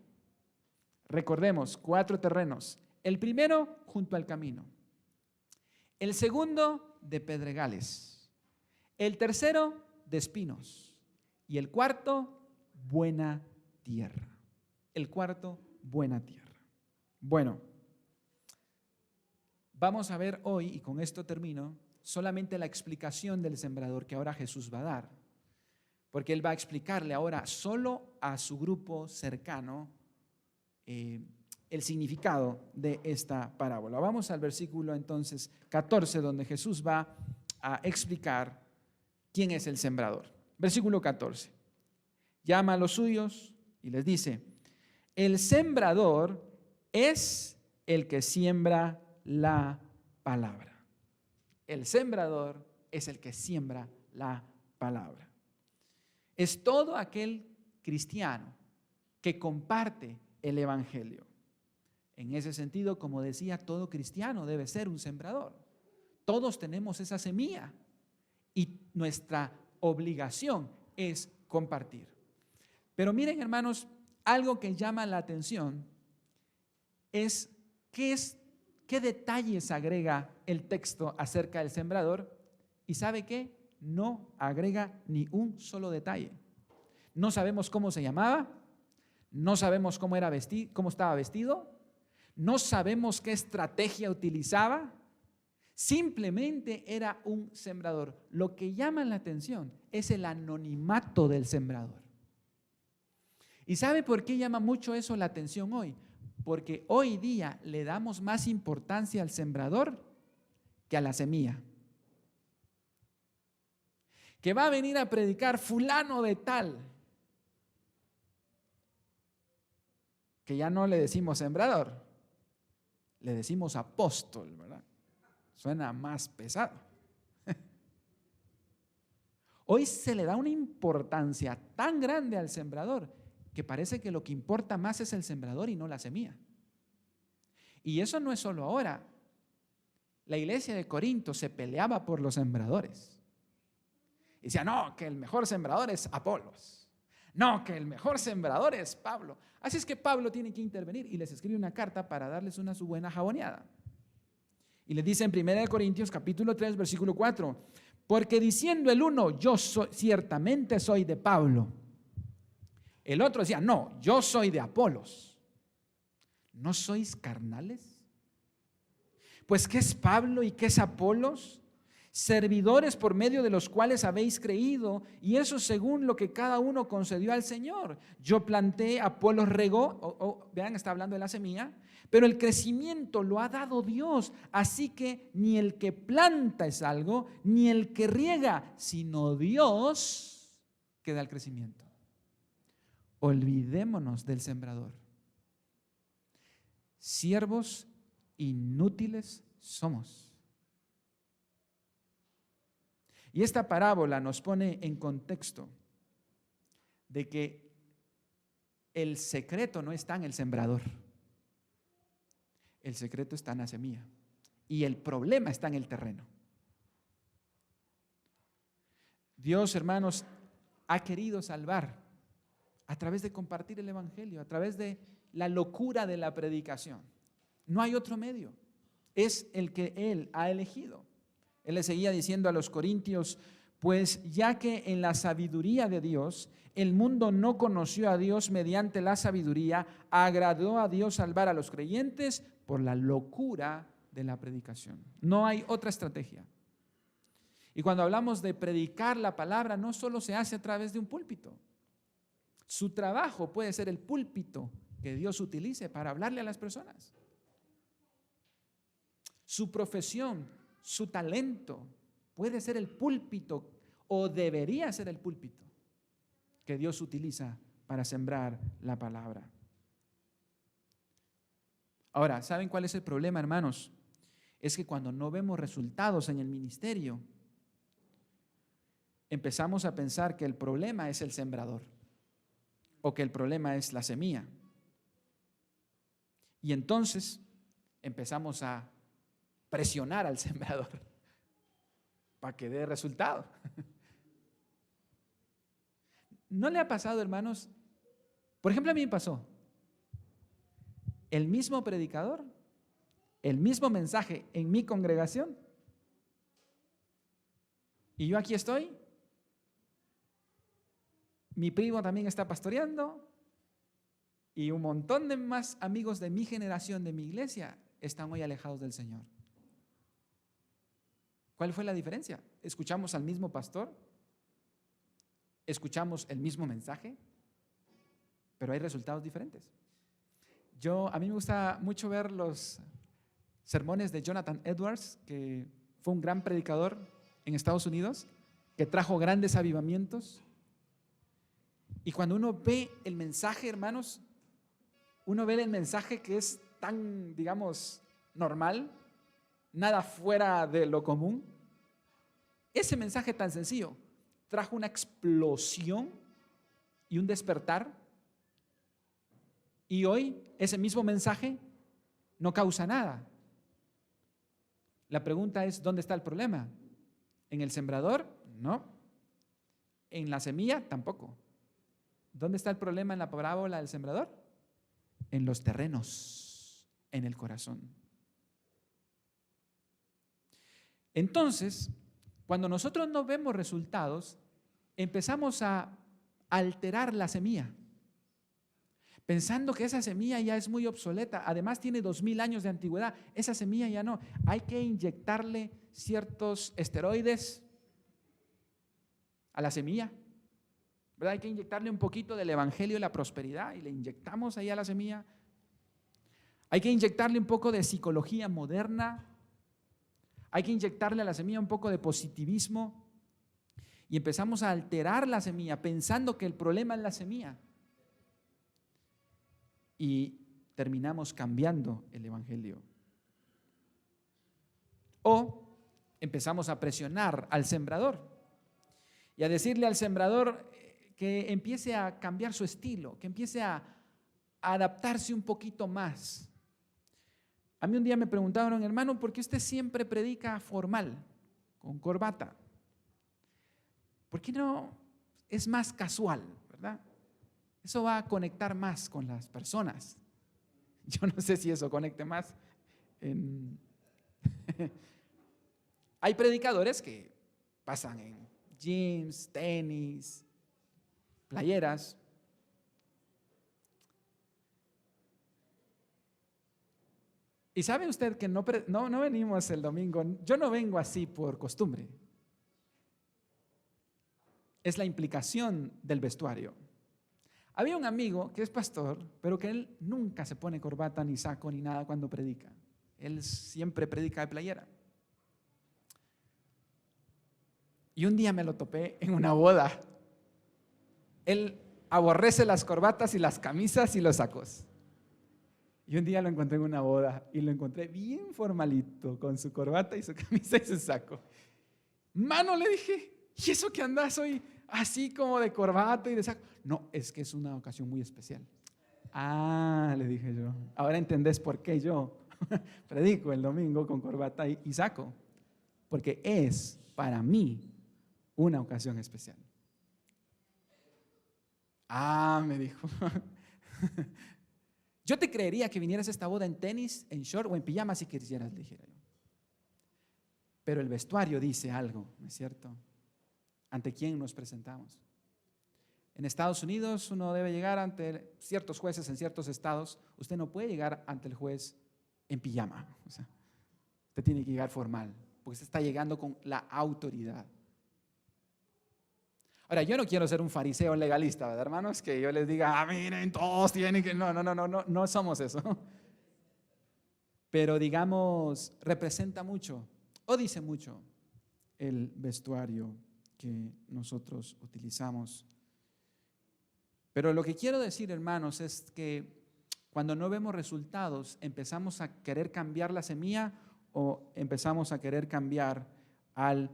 Recordemos, 4 terrenos. El primero, junto al camino. El segundo, de pedregales. El tercero, de espinos. Y el cuarto, buena tierra. El cuarto, buena tierra. Bueno, vamos a ver hoy, y con esto termino, solamente la explicación del sembrador que ahora Jesús va a dar. Porque Él va a explicarle ahora solo a su grupo cercano el significado de esta parábola. Vamos al versículo entonces 14, donde Jesús va a explicar quién es el sembrador. Versículo 14. Llama a los suyos y les dice: el sembrador es el que siembra la palabra. El sembrador es el que siembra la palabra. Es todo aquel cristiano que comparte el evangelio. En ese sentido, como decía, todo cristiano debe ser un sembrador. Todos tenemos esa semilla y nuestra obligación es compartir. Pero miren, hermanos, algo que llama la atención es qué detalles agrega el texto acerca del sembrador. ¿Y sabe qué? No agrega ni un solo detalle. No sabemos cómo se llamaba, no sabemos cómo estaba vestido, no sabemos qué estrategia utilizaba. Simplemente era un sembrador. Lo que llama la atención es el anonimato del sembrador. ¿Y sabe por qué llama mucho eso la atención hoy? Porque hoy día le damos más importancia al sembrador que a la semilla. Que va a venir a predicar fulano de tal, que ya no le decimos sembrador, le decimos apóstol, ¿verdad? Suena más pesado. Hoy se le da una importancia tan grande al sembrador que parece que lo que importa más es el sembrador y no la semilla. Y eso no es solo ahora. La iglesia de Corinto se peleaba por los sembradores. Y decía, no, que el mejor sembrador es Apolos. No, que el mejor sembrador es Pablo. Así es que Pablo tiene que intervenir y les escribe una carta para darles su buena jaboneada. Y les dice en 1 Corintios capítulo 3, versículo 4, porque diciendo el uno, ciertamente soy de Pablo. El otro decía, no, yo soy de Apolos. ¿No sois carnales? Pues ¿qué es Pablo y qué es Apolos? Servidores por medio de los cuales habéis creído, y eso según lo que cada uno concedió al Señor. Yo planté, Apolos regó, vean, está hablando de la semilla, pero el crecimiento lo ha dado Dios. Así que ni el que planta es algo, ni el que riega, sino Dios que da el crecimiento. Olvidémonos del sembrador. Siervos inútiles somos. Y esta parábola nos pone en contexto de que el secreto no está en el sembrador. El secreto está en la semilla. Y el problema está en el terreno. Dios, hermanos, ha querido salvar a través de compartir el evangelio, a través de la locura de la predicación. No hay otro medio. Es el que Él ha elegido. Él le seguía diciendo a los corintios, pues ya que en la sabiduría de Dios, el mundo no conoció a Dios mediante la sabiduría, agradó a Dios salvar a los creyentes por la locura de la predicación. No hay otra estrategia. Y cuando hablamos de predicar la palabra, no solo se hace a través de un púlpito. Su trabajo puede ser el púlpito que Dios utilice para hablarle a las personas. Su profesión, su talento puede ser el púlpito o debería ser el púlpito que Dios utiliza para sembrar la palabra. Ahora, ¿saben cuál es el problema, hermanos? Es que cuando no vemos resultados en el ministerio, empezamos a pensar que el problema es el sembrador o que el problema es la semilla. Y entonces empezamos a presionar al sembrador para que dé resultado. ¿No le ha pasado, hermanos? Por ejemplo, a mí me pasó. El mismo predicador, el mismo mensaje en mi congregación, y yo aquí estoy. Mi primo también está pastoreando y un montón de más amigos de mi generación, de mi iglesia, están hoy alejados del Señor. ¿Cuál fue la diferencia? ¿Escuchamos al mismo pastor? ¿Escuchamos el mismo mensaje? Pero hay resultados diferentes. A mí me gusta mucho ver los sermones de Jonathan Edwards, que fue un gran predicador en Estados Unidos, que trajo grandes avivamientos. Y cuando uno ve el mensaje, hermanos, uno ve el mensaje que es tan, digamos, normal, nada fuera de lo común. Ese mensaje tan sencillo trajo una explosión y un despertar. Y hoy ese mismo mensaje no causa nada. La pregunta es, ¿dónde está el problema? ¿En el sembrador? No. ¿En la semilla? Tampoco. ¿Dónde está el problema en la parábola del sembrador? En los terrenos, en el corazón. Entonces, cuando nosotros no vemos resultados, empezamos a alterar la semilla, pensando que esa semilla ya es muy obsoleta. Además tiene 2000 años de antigüedad. Esa semilla ya no. Hay que inyectarle ciertos esteroides a la semilla, ¿verdad? Hay que inyectarle un poquito del evangelio de la prosperidad y le inyectamos ahí a la semilla. Hay que inyectarle un poco de psicología moderna. Hay que inyectarle a la semilla un poco de positivismo y empezamos a alterar la semilla pensando que el problema es la semilla. Y terminamos cambiando el evangelio. O empezamos a presionar al sembrador y a decirle al sembrador que empiece a cambiar su estilo, que empiece a adaptarse un poquito más. A mí un día me preguntaron, hermano, ¿por qué usted siempre predica formal, con corbata? ¿Por qué no es más casual, verdad? Eso va a conectar más con las personas. Yo no sé si eso conecte más. Hay predicadores que pasan en jeans, tenis, playeras. Y sabe usted que no venimos el domingo, yo no vengo así por costumbre. Es la implicación del vestuario. Había un amigo que es pastor, pero que él nunca se pone corbata, ni saco, ni nada cuando predica. Él siempre predica de playera. Y un día me lo topé en una boda. Él aborrece las corbatas y las camisas y los sacos. Y un día lo encontré en una boda y lo encontré bien formalito, con su corbata y su camisa y su saco. Mano, le dije, ¿y eso que andas hoy así como de corbata y de saco? No, es que es una ocasión muy especial. Ah, le dije yo, ahora entendés por qué yo predico el domingo con corbata y saco. Porque es para mí una ocasión especial. Ah, me dijo. Yo te creería que vinieras a esta boda en tenis, en short o en pijama si quisieras, le dijera yo. Pero el vestuario dice algo, ¿no es cierto? ¿Ante quién nos presentamos? En Estados Unidos uno debe llegar ante ciertos jueces en ciertos estados. Usted no puede llegar ante el juez en pijama. O sea, usted tiene que llegar formal, porque usted está llegando con la autoridad. Ahora, yo no quiero ser un fariseo legalista, ¿verdad, hermanos? Que yo les diga, miren, todos tienen que... No somos eso. Pero digamos, representa mucho o dice mucho el vestuario que nosotros utilizamos. Pero lo que quiero decir, hermanos, es que cuando no vemos resultados, empezamos a querer cambiar la semilla o empezamos a querer cambiar al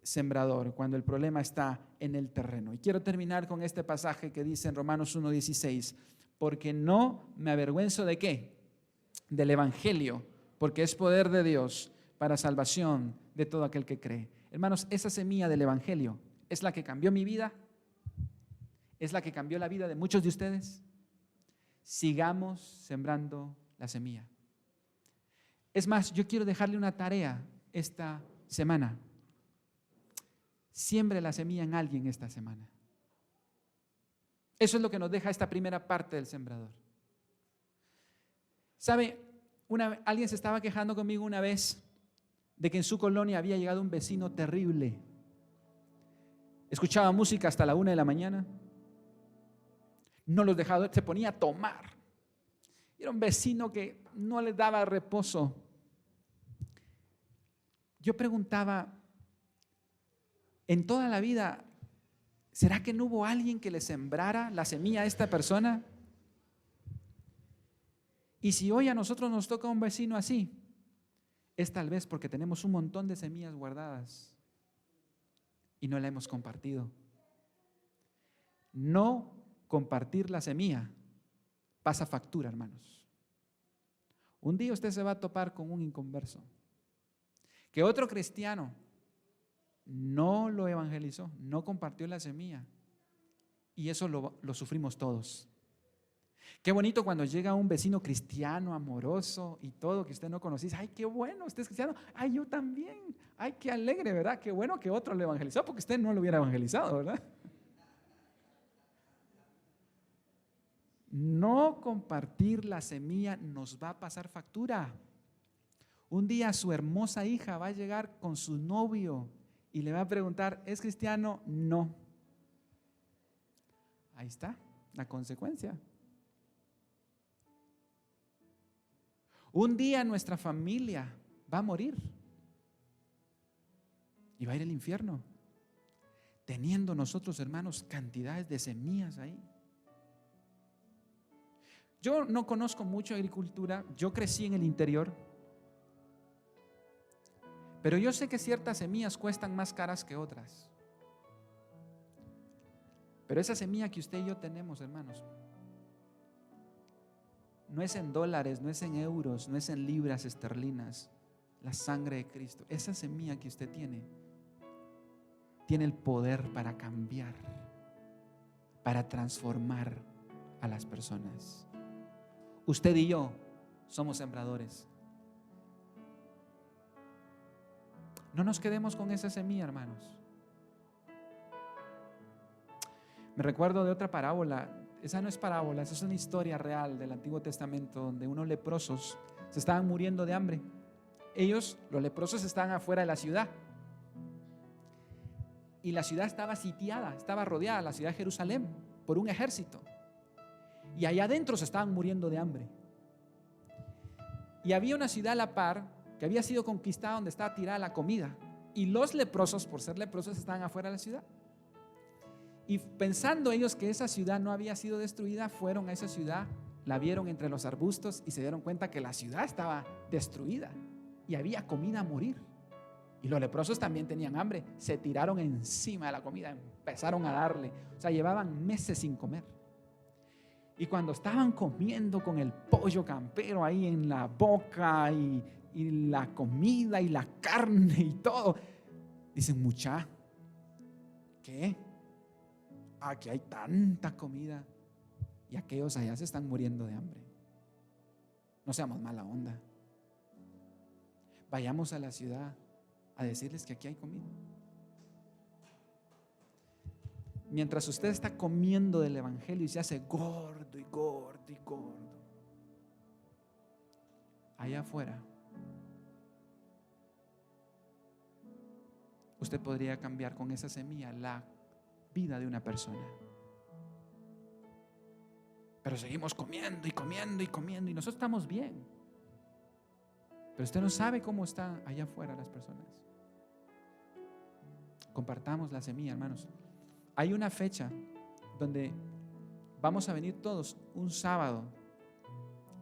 sembrador, cuando el problema está en el terreno. Y quiero terminar con este pasaje que dice en Romanos 1:16, porque no me avergüenzo ¿de qué? Del evangelio, porque es poder de Dios para salvación de todo aquel que cree. Hermanos, esa semilla del evangelio es la que cambió mi vida, es la que cambió la vida de muchos de ustedes. Sigamos sembrando la semilla. Es más, yo quiero dejarle una tarea esta semana. Siembre la semilla en alguien esta semana. Eso es lo que nos deja esta primera parte del sembrador. ¿Sabe? Alguien se estaba quejando conmigo una vez de que en su colonia había llegado un vecino terrible. Escuchaba música hasta la 1 de la mañana. No los dejaba, se ponía a tomar. Era un vecino que no les daba reposo. Yo preguntaba, en toda la vida, ¿será que no hubo alguien que le sembrara la semilla a esta persona? Y si hoy a nosotros nos toca un vecino así, es tal vez porque tenemos un montón de semillas guardadas y no la hemos compartido. No compartir la semilla pasa factura, hermanos. Un día usted se va a topar con un inconverso, que otro cristiano no lo evangelizó, no compartió la semilla, y eso lo sufrimos todos. Qué bonito cuando llega un vecino cristiano, amoroso y todo, que usted no conocía. Ay, qué bueno, usted es cristiano. Ay, yo también. Ay, qué alegre, ¿verdad? Qué bueno que otro lo evangelizó, porque usted no lo hubiera evangelizado, ¿verdad? No compartir la semilla nos va a pasar factura. Un día su hermosa hija va a llegar con su novio y le va a preguntar, ¿es cristiano? No. Ahí está la consecuencia. Un día nuestra familia va a morir y va a ir al infierno, teniendo nosotros, hermanos, cantidades de semillas ahí. Yo no conozco mucho agricultura, yo crecí en el interior, pero yo sé que ciertas semillas cuestan más caras que otras. Pero esa semilla que usted y yo tenemos, hermanos, no es en dólares, no es en euros, no es en libras esterlinas. La sangre de Cristo, esa semilla que usted tiene el poder para cambiar, para transformar a las personas. Usted y yo somos sembradores. No nos quedemos con esa semilla, hermanos. Me recuerdo de otra parábola. Esa no es parábola, esa es una historia real del Antiguo Testamento, donde unos leprosos se estaban muriendo de hambre. Ellos, los leprosos, estaban afuera de la ciudad. Y la ciudad estaba sitiada, estaba rodeada, la ciudad de Jerusalén, por un ejército. Y allá adentro se estaban muriendo de hambre. Y había una ciudad a la par que había sido conquistada, donde estaba tirada la comida. Y los leprosos, por ser leprosos, estaban afuera de la ciudad. Y pensando ellos que esa ciudad no había sido destruida, fueron a esa ciudad, la vieron entre los arbustos y se dieron cuenta que la ciudad estaba destruida y había comida a morir. Y los leprosos también tenían hambre, se tiraron encima de la comida, empezaron a darle. O sea, llevaban meses sin comer. Y cuando estaban comiendo con el pollo campero ahí en la boca y la comida y la carne y todo, dicen, mucha, ¿qué? Aquí hay tanta comida y aquellos allá se están muriendo de hambre. No seamos mala onda. Vayamos a la ciudad a decirles que aquí hay comida. Mientras usted está comiendo del evangelio y se hace gordo y gordo y gordo, allá afuera usted podría cambiar con esa semilla la vida de una persona. Pero seguimos comiendo y comiendo y comiendo y nosotros estamos bien, pero usted no sabe cómo están allá afuera las personas. Compartamos la semilla, hermanos. Hay una fecha donde vamos a venir todos un sábado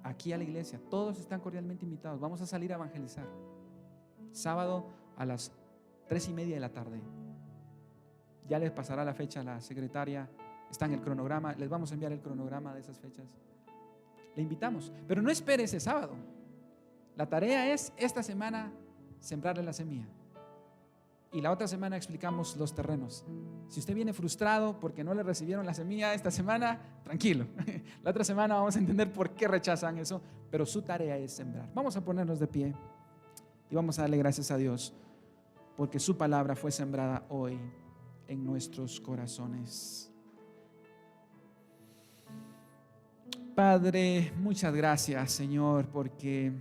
aquí a la iglesia. Todos están cordialmente invitados. Vamos a salir a evangelizar sábado a las 3:30 de la tarde. Ya les pasará la fecha a la secretaria, está en el cronograma, les vamos a enviar el cronograma de esas fechas. Le invitamos, pero no espere ese sábado. La tarea es esta semana sembrarle la semilla. y la otra semana explicamos los terrenos. Si usted viene frustrado porque no le recibieron la semilla esta semana, tranquilo. La otra semana vamos a entender por qué rechazan eso, pero su tarea es sembrar. Vamos a ponernos de pie y vamos a darle gracias a Dios porque su palabra fue sembrada hoy en nuestros corazones. Padre, muchas gracias, Señor, porque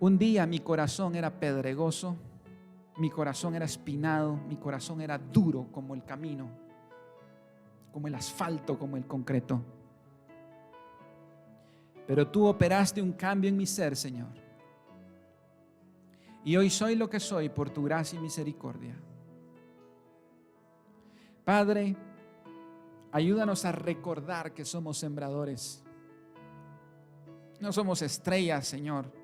un día mi corazón era pedregoso, mi corazón era espinado, mi corazón era duro como el camino, como el asfalto, como el concreto. Pero tú operaste un cambio en mi ser, Señor. Y hoy soy lo que soy por tu gracia y misericordia. Padre, ayúdanos a recordar que somos sembradores. No somos estrellas, Señor.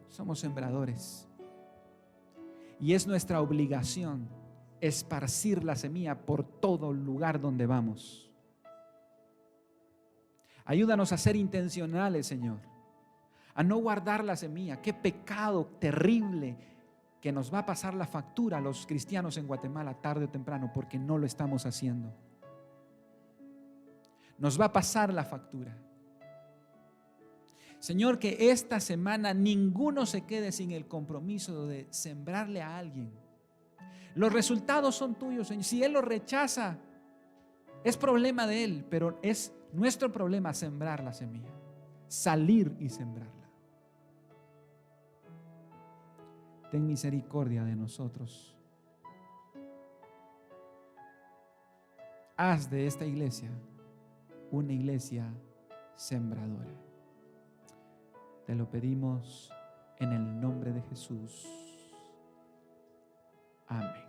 Somos sembradores. Y es nuestra obligación esparcir la semilla por todo lugar donde vamos. Ayúdanos a ser intencionales, Señor, a no guardar la semilla. Qué pecado terrible que nos va a pasar la factura a los cristianos en Guatemala tarde o temprano porque no lo estamos haciendo. Nos va a pasar la factura. Señor, que esta semana ninguno se quede sin el compromiso de sembrarle a alguien. Los resultados son tuyos, Señor. Si Él lo rechaza, es problema de Él, pero es nuestro problema sembrar la semilla, salir y sembrarla. Ten misericordia de nosotros. Haz de esta iglesia una iglesia sembradora. Te lo pedimos en el nombre de Jesús. Amén.